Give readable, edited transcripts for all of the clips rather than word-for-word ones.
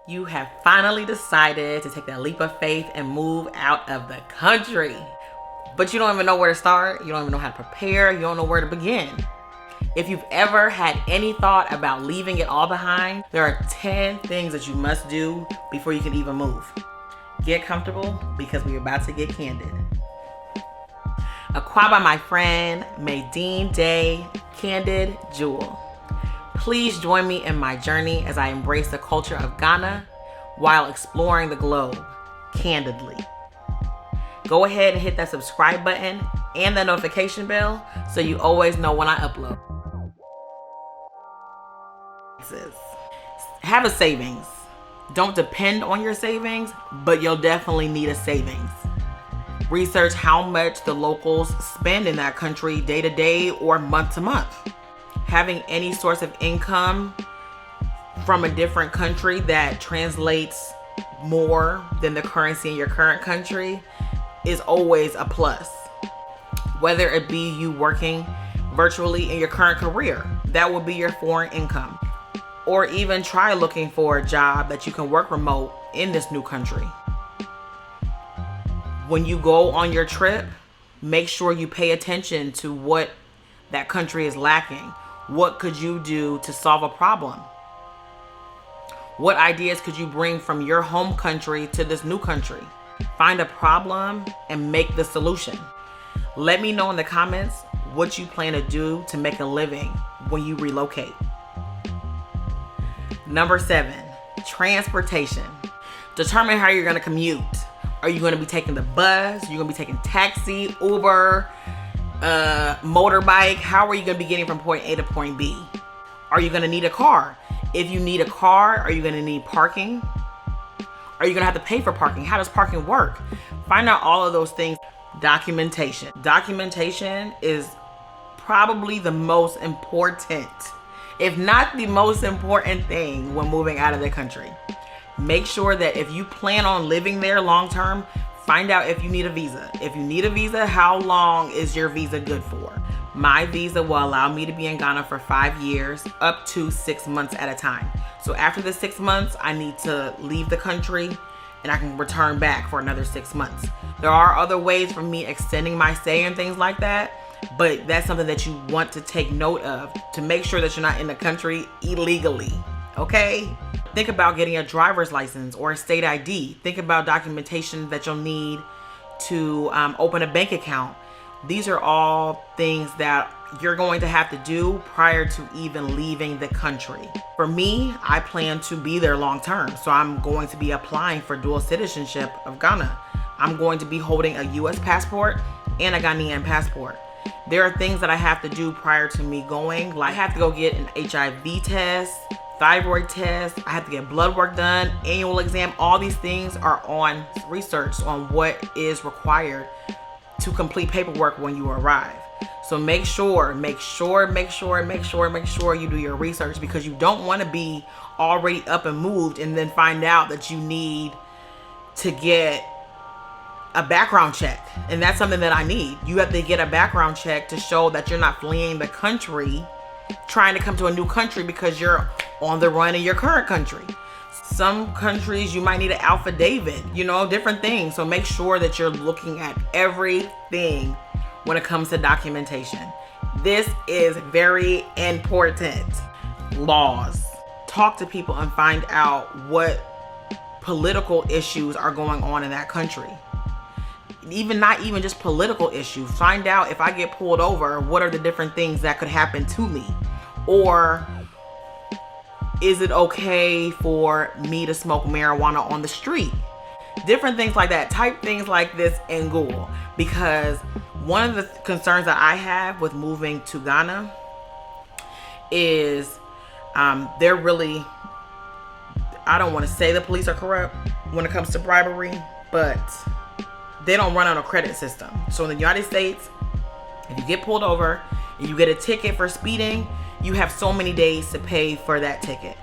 You have finally decided to take that leap of faith and move out of the country. But you don't even know where to start. You don't even know how to prepare. You don't know where to begin. If you've ever had any thought about leaving it all behind, there are 10 things that you must do before you can even move. Get comfortable because we're about to get candid. Accra by my friend Maydeen Day, Candid Jewel. Please join me in my journey as I embrace the culture of Ghana while exploring the globe candidly. Go ahead and hit that subscribe button and the notification bell so you always know when I upload. Have a savings. Don't depend on your savings, but you'll definitely need a savings. Research how much the locals spend in that country day to day or month to month. Having any source of income from a different country that translates more than the currency in your current country is always a plus. Whether it be you working virtually in your current career, that will be your foreign income. Or even try looking for a job that you can work remote in this new country. When you go on your trip, make sure you pay attention to what that country is lacking. What could you do to solve a problem? What ideas could you bring from your home country to this new country? Find a problem and make the solution. Let me know in the comments what you plan to do to make a living when you relocate. Number 7, transportation. Determine how you're going to commute. Are you going to be taking the bus? You're going to be taking taxi, Uber, motorbike? How are you going to be getting from point A to point B? Are you going to need a car? If you need a car, are you going to need parking? Are you going to have to pay for parking? How does parking work? Find out all of those things. Documentation. Documentation is probably the most important, if not the most important thing when moving out of the country. Make sure that if you plan on living there long term, find out if you need a visa. If you need a visa, how long is your visa good for? My visa will allow me to be in Ghana for 5 years, up to 6 months at a time. So after the 6 months, I need to leave the country and I can return back for another 6 months. There are other ways for me extending my stay and things like that, but that's something that you want to take note of to make sure that you're not in the country illegally, okay? Think about getting a driver's license or a state ID. Think about documentation that you'll need to open a bank account. These are all things that you're going to have to do prior to even leaving the country. For me, I plan to be there long term, so I'm going to be applying for dual citizenship of Ghana. I'm going to be holding a US passport and a Ghanaian passport. There are things that I have to do prior to me going, like I have to go get an HIV test, thyroid test, I have to get blood work done, annual exam. All these things are on research on what is required to complete paperwork when you arrive. So make sure you do your research, because you don't want to be already up and moved and then find out that you need to get a background check. And that's something that I need. You have to get a background check to show that you're not fleeing the country, trying to come to a new country because you're on the run in your current country. Some countries you might need an affidavit, different things. So make sure that you're looking at everything when it comes to documentation. This is very important. Laws. Talk to people and find out what political issues are going on in that country. Not even just political issues. Find out, if I get pulled over, what are the different things that could happen to me? Or is it okay for me to smoke marijuana on the street? Different things like that. Type things like this in Google, because one of the concerns that I have with moving to Ghana is they're really, I don't want to say the police are corrupt when it comes to bribery, but they don't run on a credit system. So in the United States, if you get pulled over and you get a ticket for speeding, you have so many days to pay for that ticket.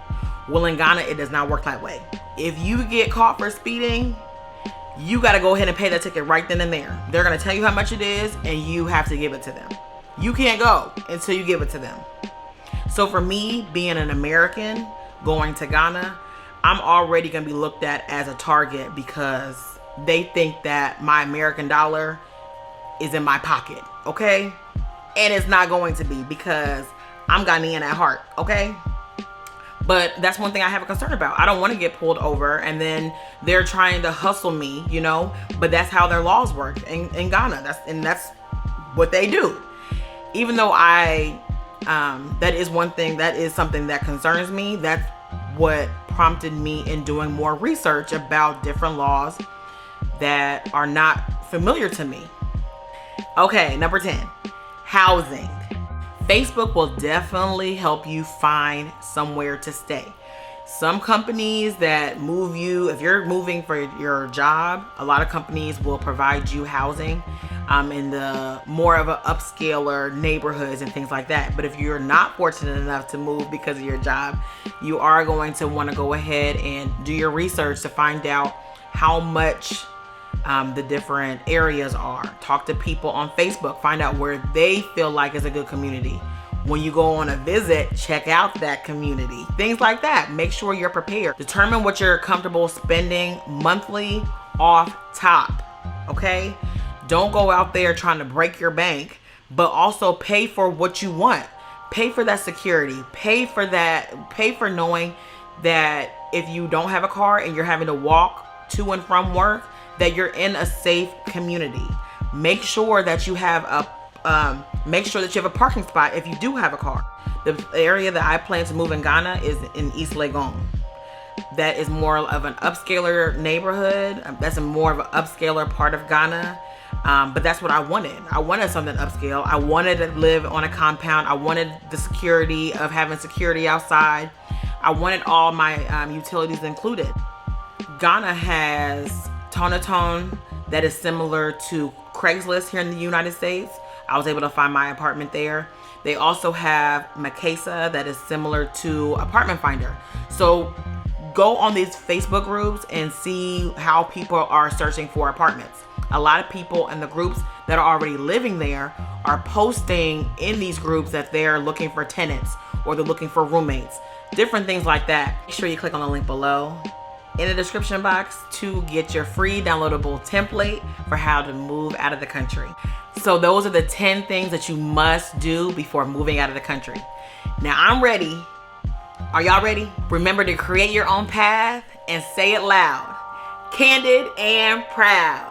Well, in Ghana, it does not work that way. If you get caught for speeding, you got to go ahead and pay that ticket right then and there. They're going to tell you how much it is and you have to give it to them. You can't go until you give it to them. So for me, being an American going to Ghana, I'm already going to be looked at as a target because they think that my American dollar is in my pocket, okay? And it's not going to be because I'm Ghanaian at heart, okay? But that's one thing I have a concern about. I don't want to get pulled over and then they're trying to hustle me, you know? But that's how their laws work in Ghana. That's what they do. Even though that is one thing, that is something that concerns me. That's what prompted me in doing more research about different laws that are not familiar to me. Okay, number 10, housing. Facebook will definitely help you find somewhere to stay. Some companies that move you, if you're moving for your job, a lot of companies will provide you housing in the more of an upscaler neighborhoods and things like that. But if you're not fortunate enough to move because of your job, you are going to want to go ahead and do your research to find out how much the different areas are. Talk to people on Facebook, find out where they feel like is a good community. When you go on a visit, check out that community. Things like that. Make sure you're prepared. Determine what you're comfortable spending monthly off top, okay? Don't go out there trying to break your bank, but also pay for what you want. Pay for that security. Pay for that. Pay for knowing that if you don't have a car and you're having to walk to and from work, that you're in a safe community. Make sure that you have a parking spot if you do have a car. The area that I plan to move in Ghana is in East Legon. That is more of an upscaler neighborhood. That's a more of an upscaler part of Ghana. But that's what I wanted. I wanted something upscale. I wanted to live on a compound. I wanted the security of having security outside. I wanted all my utilities included. Ghana has Tonatone that is similar to Craigslist here in the United States. I was able to find my apartment there. They also have Makesa that is similar to Apartment Finder. So go on these Facebook groups and see how people are searching for apartments. A lot of people in the groups that are already living there are posting in these groups that they're looking for tenants or they're looking for roommates, different things like that. Make sure you click on the link below in the description box to get your free downloadable template for how to move out of the country. So those are the 10 things that you must do before moving out of the country. Now I'm ready. Are y'all ready? Remember to create your own path and say it loud. Candid and proud.